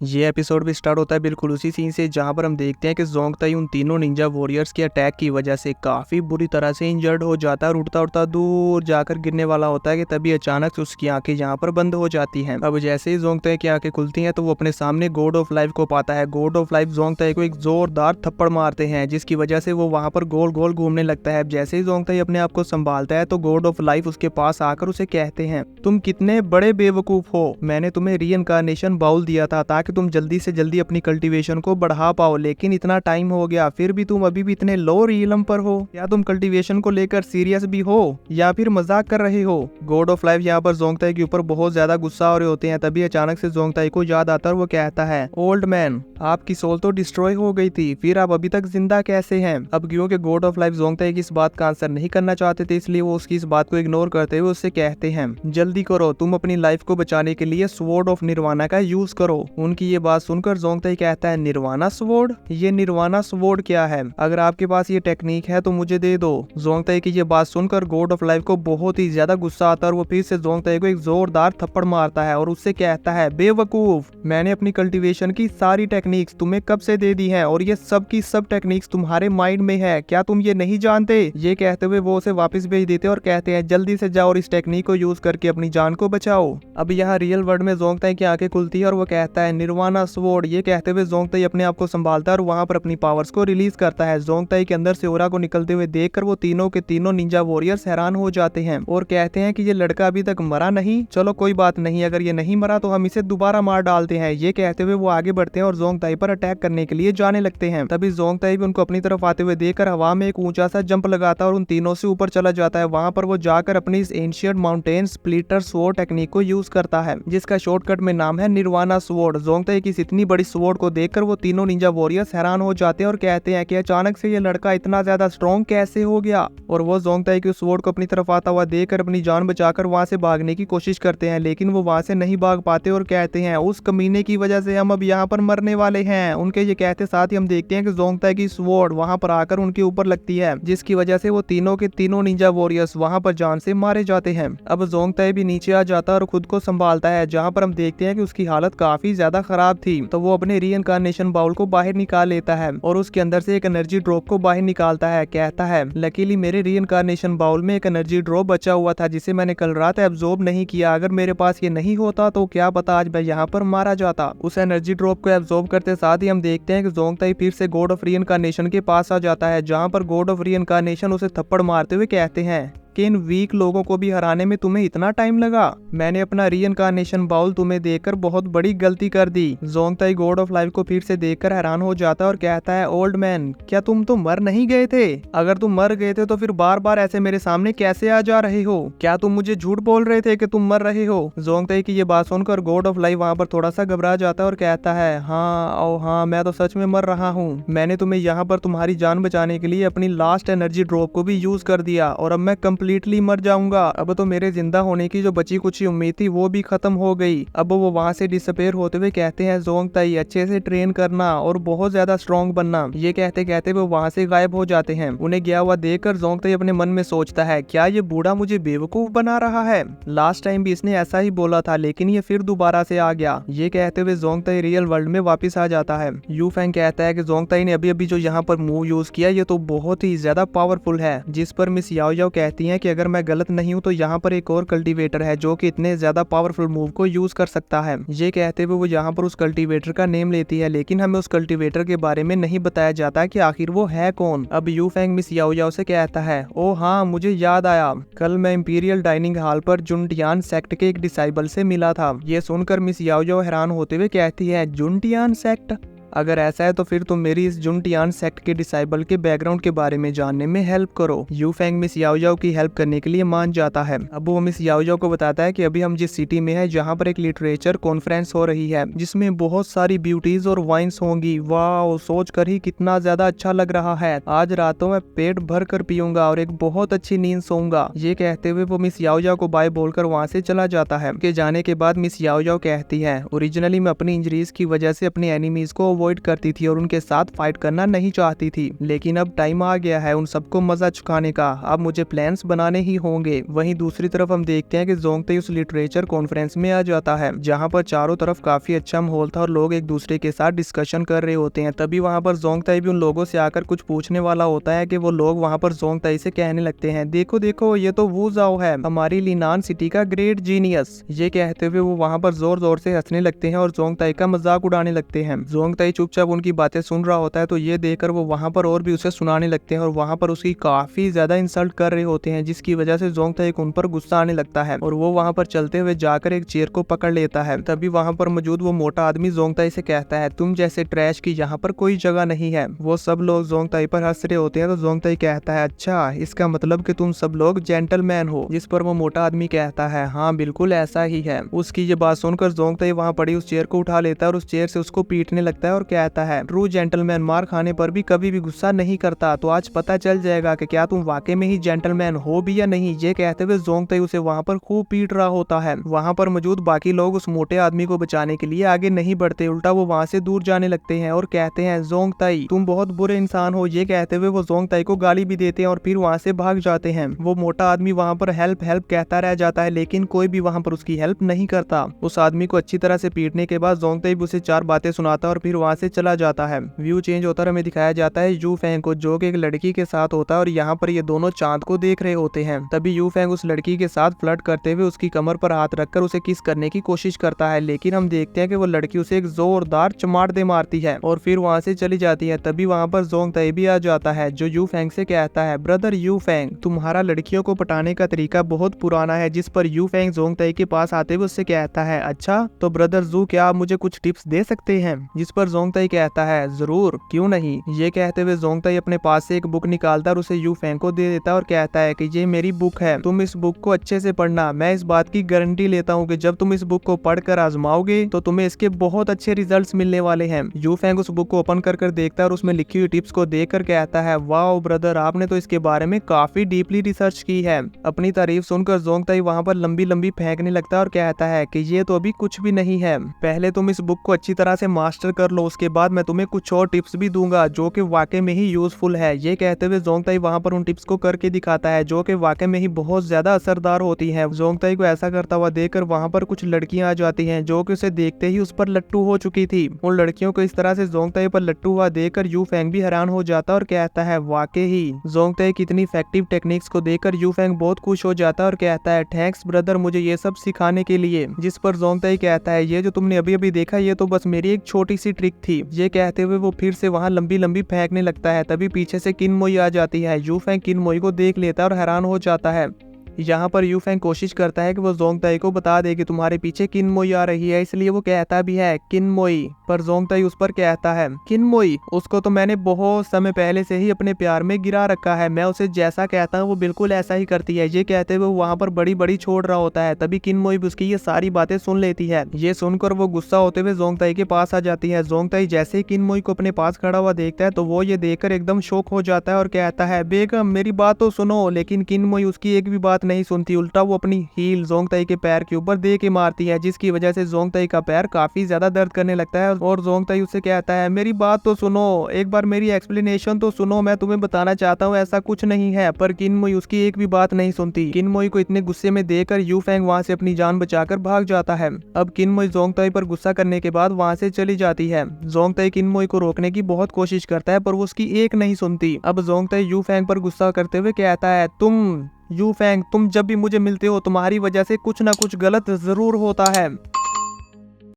ये एपिसोड भी स्टार्ट होता है बिल्कुल उसी सीन से जहां पर हम देखते हैं कि जोंगताई उन तीनों निंजा वॉरियर्स के अटैक की वजह से काफी बुरी तरह से इंजर्ड हो जाता है और उड़ता उड़ता दूर जाकर गिरने वाला होता है कि तभी अचानक से उसकी आंखें यहाँ पर बंद हो जाती हैं। अब जैसे ही जोंगताई की आंखें खुलती हैं तो वो अपने सामने गॉड ऑफ लाइफ को पाता है। गॉड ऑफ लाइफ जोंगताई को एक जोरदार थप्पड़ मारते हैं जिसकी वजह से वो वहां पर गोल गोल घूमने लगता है। जैसे ही जोंगताई अपने आप को संभालता है तो गॉड ऑफ लाइफ उसके पास आकर उसे कहते हैं, तुम कितने बड़े बेवकूफ हो, मैंने तुम्हें रीइंकार्नेशन बाउल दिया था ताकि तुम जल्दी से जल्दी अपनी कल्टीवेशन को बढ़ा पाओ, लेकिन इतना टाइम हो गया फिर भी तुम अभी भी इतने लो रीलम पर हो। क्या तुम कल्टीवेशन को लेकर सीरियस भी हो या फिर मजाक कर रहे हो? गॉड ऑफ लाइफ यहाँ पर जोंगताई के ऊपर बहुत ज्यादा गुस्सा हो रहे होते हैं। तभी अचानक से जोंगताई को याद आता है और वो कहता है, ओल्ड मैन, आपकी सोल तो डिस्ट्रॉय हो गई थी, फिर आप अभी तक जिंदा कैसे हैं? अब क्योंकि गॉड ऑफ लाइफ जोंगताई की इस बात का आंसर नहीं करना चाहते थे इसलिए वो उसकी इस बात को इग्नोर करते हुए उससे कहते हैं, जल्दी करो, तुम अपनी लाइफ को बचाने के लिए स्वॉर्ड ऑफ निर्वाणा का यूज करो। उनकी ये बात सुनकर जोंगताई कहता है, निर्वाणा स्वॉर्ड? ये निर्वाणा स्वॉर्ड क्या है? अगर आपके पास ये टेक्निक है तो मुझे दे दो। जोंगताई की ये बात सुनकर गॉड ऑफ लाइफ को बहुत ही ज्यादा गुस्सा आता है और वो फिर से जोंगताई को एक जोरदार थप्पड़ मारता है और उससे कहता है, बेवकूफ, मैंने अपनी कल्टीवेशन की सारी टेक्निक्स तुम्हें कब से दे दी है और ये सब की सब टेक्निक्स तुम्हारे माइंड में है, क्या तुम ये नहीं जानते? ये कहते हुए वो उसे वापस भेज देते और कहते हैं, जल्दी से जाओ और इस टेक्निक को यूज करके अपनी जान को बचाओ। अब यहाँ रियल वर्ल्ड में जोंगताई की आंखें खुलती है और वो कहता है, निर्वाणा स्वॉर्ड। ये कहते हुए जोंगताई अपने आप को संभालता है और वहां पर अपनी पावर्स को रिलीज करता है। जोंगताई के अंदर से ओरा को निकलते हुए देखकर वो तीनों के तीनों निंजा वॉरियर्स हैरान हो जाते हैं और कहते हैं कि ये लड़का अभी तक मरा नहीं। चलो कोई बात नहीं, अगर ये नहीं मरा तो हम इसे दोबारा मार डालते हैं। ये कहते हुए वो आगे बढ़ते हैं और जोंगताई पर अटैक करने के लिए जाने लगते हैं। तभी जोंगताई भी उनको अपनी तरफ आते हुए देखकर हवा में एक ऊंचा सा जंप लगाता है और उन तीनों से ऊपर चला जाता है। वहां पर वो जाकर अपनी इस ancient mountain splitter sword technique को यूज करता है जिसका शॉर्टकट में नाम है निर्वाणा स्वॉर्ड। जोंगताई की इतनी बड़ी स्वॉर्ड को देखकर वो तीनों निंजा वॉरियर्स हैरान हो जाते हैं और कहते हैं कि अचानक से ये लड़का इतना ज्यादा स्ट्रॉन्ग कैसे हो गया? और वो जोंगताई की स्वॉर्ड को अपनी तरफ आता हुआ देखकर अपनी जान बचाकर वहां से भागने की कोशिश करते हैं, लेकिन वो वहां से नहीं भाग पाते और कहते हैं, उस कमीने की वजह से हम अब यहाँ पर मरने वाले हैं। उनके ये कहते साथ ही हम देखते हैं कि जोंगताई की स्वॉर्ड वहां पर आकर उनके ऊपर लगती है जिसकी वजह से वो तीनों के तीनों निंजा वॉरियर्स वहां पर जान से मारे जाते हैं। अब जोंगताई भी नीचे आ जाता है और खुद को संभालता है, जहां पर हम देखते हैं कि उसकी हालत काफी ज्यादा खराब थी। तो वो अपने रीइंकार्नेशन बाउल को बाहर निकाल लेता है और उसके अंदर से एक एनर्जी ड्रॉप को बाहर निकालता है। कहता है, लकीली मेरे रीइंकार्नेशन बाउल में एक एनर्जी ड्रॉप बचा हुआ था जिसे मैंने कल रात एब्जॉर्ब नहीं किया। अगर मेरे पास ये नहीं होता तो क्या पता आज मैं यहाँ पर मारा जाता। उस एनर्जी ड्रॉप को एब्जॉर्ब करते साथ ही हम देखते हैं कि जोंगताई फिर से गॉड ऑफ रीइंकार्नेशन के पास आ जाता है, जहाँ पर गॉड ऑफ रीइंकार्नेशन उसे थप्पड़ मारते हुए कहते हैं कि इन वीक लोगों को भी हराने में तुम्हें इतना टाइम लगा। मैंने अपना रीइंकार्नेशन बाउल तुम्हें देकर बहुत बड़ी गलती कर दी। जोंगताई गॉड ऑफ लाइफ को फिर से देखकर हैरान हो जाता है और कहता है, ओल्ड मैन, क्या तुम तो मर नहीं गए थे? अगर तुम मर गए थे तो फिर बार बार ऐसे मेरे सामने कैसे आ जा रहे हो? क्या तुम मुझे झूठ बोल रहे थे कि तुम मर रहे हो? जोंगताई की ये बात सुनकर गॉड ऑफ लाइफ वहाँ पर थोड़ा सा घबरा जाता है और कहता है, हाँ, मैं तो सच में मर रहा हूँ। मैंने तुम्हें यहाँ पर तुम्हारी जान बचाने के लिए अपनी लास्ट एनर्जी ड्रॉप को भी यूज कर दिया और अब मैं कंप्लीटली मर जाऊंगा। अब तो मेरे जिंदा होने की जो बची कुछ उम्मीद थी वो भी खत्म हो गई। अब वो वहां से डिसअपेयर होते हुए कहते हैं, जोंगताई, अच्छे से ट्रेन करना और बहुत ज्यादा स्ट्रॉन्ग बनना। ये कहते कहते वो वहां से गायब हो जाते हैं। उन्हें गया हुआ देखकर जोंगताई अपने मन में सोचता है, क्या ये बूढ़ा मुझे बेवकूफ बना रहा है? लास्ट टाइम भी इसने ऐसा ही बोला था लेकिन ये फिर दोबारा से आ गया। ये कहते हुए जोंगताई रियल वर्ल्ड में वापिस आ जाता है। यू फेंग कहता है कि जोंगताई ने अभी अभी जो यहाँ पर मूव यूज किया ये तो बहुत ही ज्यादा पावरफुल है, जिस पर मिस याओ याओ कहती है कि अगर मैं गलत नहीं हूँ तो यहाँ पर एक और कल्टीवेटर है जो कि इतने ज्यादा पावरफुल मूव को यूज कर सकता है। ये कहते हुए वो यहाँ पर उस कल्टीवेटर का नेम लेती है, लेकिन हमें उस कल्टीवेटर के बारे में नहीं बताया जाता कि आखिर वो है कौन। अब यू फेंग मिस याओ याओ से कहता है, ओ हाँ, मुझे याद आया, कल मैं इंपीरियल डाइनिंग हॉल पर जुनटियान सेक्ट के एक डिसाइबल से मिला था। ये सुनकर मिस याओ याओ हैरान होते हुए कहती है, जुनटियान सेक्ट? अगर ऐसा है तो फिर तुम मेरी इस जुनटियान सेक्ट के डिसाइबल के बैकग्राउंड के बारे में जानने में हेल्प करो। यू फेंग मिस याओ याओ की हेल्प करने के लिए मान जाता है। अब वो मिस याओ याओ को बताता है कि अभी हम जिस सिटी में है जहाँ पर एक लिटरेचर कॉन्फ्रेंस हो रही है जिसमें बहुत सारी ब्यूटीज और वाइन्स होंगी। वाह, सोच कर ही कितना ज्यादा अच्छा लग रहा है। आज रातों में पेट भर कर पीऊंगा और एक बहुत अच्छी नींद सोऊंगा। ये कहते हुए वो मिस याओ याओ को बाय बोलकर वहाँ से चला जाता है। के जाने के बाद मिस याओ याओ कहती है, ओरिजिनली मैं अपनी इंजरीज की वजह से अपने एनिमीज को अवॉइड करती थी और उनके साथ फाइट करना नहीं चाहती थी। लेकिन अब टाइम आ गया है उन सबको मजा चुकाने का, अब मुझे प्लान्स बनाने ही होंगे। वहीं दूसरी तरफ हम देखते हैं कि जोंगताई उस लिटरेचर कॉन्फ्रेंस में आ जाता है जहाँ पर चारों तरफ काफी अच्छा माहौल था और लोग एक दूसरे के साथ डिस्कशन कर रहे होते हैं। तभी वहाँ पर जोंगताई भी उन लोगों से आकर कुछ पूछने वाला होता है कि वो लोग वहाँ पर जोंगताई से कहने लगते हैं, देखो देखो ये तो वू जाओ है, हमारी लिनान सिटी का ग्रेट जीनियस। ये कहते हुए वो वहाँ पर जोर जोर से हंसने लगते हैं और जोंगताई का मजाक उड़ाने लगते हैं। जोंगताई चुपचाप उनकी बातें सुन रहा होता है तो ये देखकर वो वहाँ पर और भी उसे सुनाने लगते हैं और वहाँ पर उसकी काफी ज्यादा इंसल्ट कर रहे होते हैं, जिसकी वजह से जोंगताई को उन पर गुस्सा आने लगता है और वो वहाँ पर चलते हुए जाकर एक चेयर को पकड़ लेता है। तभी वहाँ पर मौजूद वो मोटा आदमी जोंगताई से कहता है, तुम जैसे ट्रैश की यहाँ पर कोई जगह नहीं है। वो सब लोग जोंगताई पर हंस रहे होते हैं तो जोंगताई कहता है, अच्छा इसका मतलब कि तुम सब लोग जेंटलमैन हो। जिस पर वो मोटा आदमी कहता है, हाँ बिल्कुल ऐसा ही है। उसकी ये बात सुनकर जोंगताई वहाँ पड़ी उस चेयर को उठा लेता है और उस चेयर से उसको पीटने लगता है और कहता है, ट्रू जेंटलमैन मार खाने पर भी कभी भी गुस्सा नहीं करता, तो आज पता चल जाएगा कि क्या तुम वाकई में ही जेंटलमैन हो भी या नहीं। ये कहते हुए जोंगताई उसे वहाँ पर खूब पीट रहा होता है। वहाँ पर मौजूद बाकी लोग उस मोटे आदमी को बचाने के लिए आगे नहीं बढ़ते, उल्टा वो वहाँ से दूर जाने लगते हैं और कहते हैं, जोंगताई तुम बहुत बुरे इंसान हो। ये कहते हुए वो जोंगताई को गाली भी देते हैं और फिर वहाँ से भाग जाते हैं। वो मोटा आदमी वहाँ पर हेल्प हेल्प कहता रह जाता है लेकिन कोई भी वहाँ पर उसकी हेल्प नहीं करता। उस आदमी को अच्छी तरह से पीटने के बाद जोंगताई उसे 4 बातें सुनाता और फिर वहाँ से चला जाता है। व्यू चेंज होता हमें दिखाया जाता है यू फेंग को, जो कि एक लड़की के साथ होता है और यहाँ पर ये दोनों चांद को देख रहे होते हैं। तभी यू फेंग उस लड़की के साथ फ्लर्ट करते हुए उसकी कमर पर हाथ रखकर उसे किस करने की कोशिश करता है, लेकिन हम देखते हैं कि वो लड़की उसे एक जोरदार चमाट दे मारती है और फिर वहाँ से चली जाती है। तभी वहाँ पर जोंगताई भी आ जाता है जो यू फेंग से कहता है, ब्रदर यू फेंग तुम्हारा लड़कियों को पटाने का तरीका बहुत पुराना है। जिस पर यू फेंग जोंगताई के पास आते हुए उससे कहता है, अच्छा तो ब्रदर जू क्या आप मुझे कुछ टिप्स दे सकते हैं। जिस पर जोंगताई कहता है, जरूर क्यों नहीं। ये कहते हुए जोंगताई अपने पास से एक बुक निकालता और उसे यू फेंग को दे देता है और कहता है कि ये मेरी बुक है, तुम इस बुक को अच्छे से पढ़ना। मैं इस बात की गारंटी लेता हूँ कि जब तुम इस बुक को पढ़कर आजमाओगे तो तुम्हें इसके बहुत अच्छे रिजल्ट्स मिलने वाले हैं। यू फेंग उस बुक को ओपन कर देखता है और उसमें लिखी हुई टिप्स को देखकर कहता है, वाओ ब्रदर आपने तो इसके बारे में काफी डीपली रिसर्च की है। अपनी तारीफ सुनकर जोंगताई वहाँ पर लंबी लंबी फेंकने लगता है और कहता है कि ये तो अभी कुछ भी नहीं है, पहले तुम इस बुक को अच्छी तरह से मास्टर कर लो, उसके बाद मैं तुम्हें कुछ और टिप्स भी दूंगा जो कि वाकई में ही यूजफुल है। ये कहते हुए जोंगताई वहाँ पर उन टिप्स को करके दिखाता है जो कि वाकई में ही बहुत ज्यादा असरदार होती है। जोंगताई को ऐसा करता हुआ देखकर वहाँ पर कुछ लड़कियां आ जाती हैं जो कि उसे देखते ही उस पर लट्टू हो चुकी थी। उन लड़कियों को इस तरह से जोंगताई पर लट्टू हुआ देखकर यू फेंग भी हैरान हो जाता और कहता है, वाकई ही जोंगताई की इतनी इफेक्टिव टेक्निक्स को देखकर यू फेंग बहुत खुश हो जाता है और कहता है, थैंक्स ब्रदर मुझे ये सब सिखाने के लिए। जिस पर जोंगताई कहता है, ये जो तुमने अभी अभी देखा ये तो बस मेरी एक छोटी सी ट्रिक थी। ये कहते हुए वो फिर से वहाँ लंबी लंबी फेंकने लगता है। तभी पीछे से किनमोई आ जाती है। यू फेंग किनमोई को देख लेता है और हैरान हो जाता है। यहाँ पर यू फेंग कोशिश करता है कि वो जोंगताई को बता दे कि तुम्हारे पीछे किनमोई आ रही है, इसलिए वो कहता भी है किनमोई, पर जोंगताई उस पर कहता है, किनमोई उसको तो मैंने बहुत समय पहले से ही अपने प्यार में गिरा रखा है, मैं उसे जैसा कहता हूँ वो बिल्कुल ऐसा ही करती है। ये कहते हुए वहाँ पर बड़ी बड़ी छोड़ रहा होता है। तभी किनमोई भी उसकी ये सारी बातें सुन लेती है। ये सुनकर वो गुस्सा होते हुए जोंगताई के पास आ जाती है। जोंगताई जैसे ही किनमोई को अपने पास खड़ा हुआ देखता है तो वो ये देखकर एकदम शॉक हो जाता है और कहता है, बेगम मेरी बात तो सुनो। लेकिन किनमोई उसकी एक भी बात नहीं सुनती, उल्टा वो अपनी हील जोंगताई के पैर के ऊपर दे के मारती है, जिसकी वजह से जोंगताई का पैर काफी ज्यादा दर्द करने लगता है। और जोंगताई उससे कहता है, मेरी बात तो सुनो, एक बार मेरी एक्सप्लेनेशन तो सुनो, मैं तुम्हें बताना चाहता हूँ ऐसा कुछ नहीं है। पर किनमोई उसकी एक भी बात नहीं सुनती। किनमोई को इतने गुस्से में देखकर यू फेंग वहाँ से अपनी जान बचाकर भाग जाता है। अब किनमोई जोंगताई पर गुस्सा करने के बाद वहाँ से चली जाती है। जोंगताई किनमोई को रोकने की बहुत कोशिश करता है पर वो उसकी एक नहीं सुनती। अब जोंगताई यू फेंग पर गुस्सा करते हुए कहता है, तुम यू फेंग तुम जब भी मुझे मिलते हो तुम्हारी वजह से कुछ ना कुछ गलत जरूर होता है।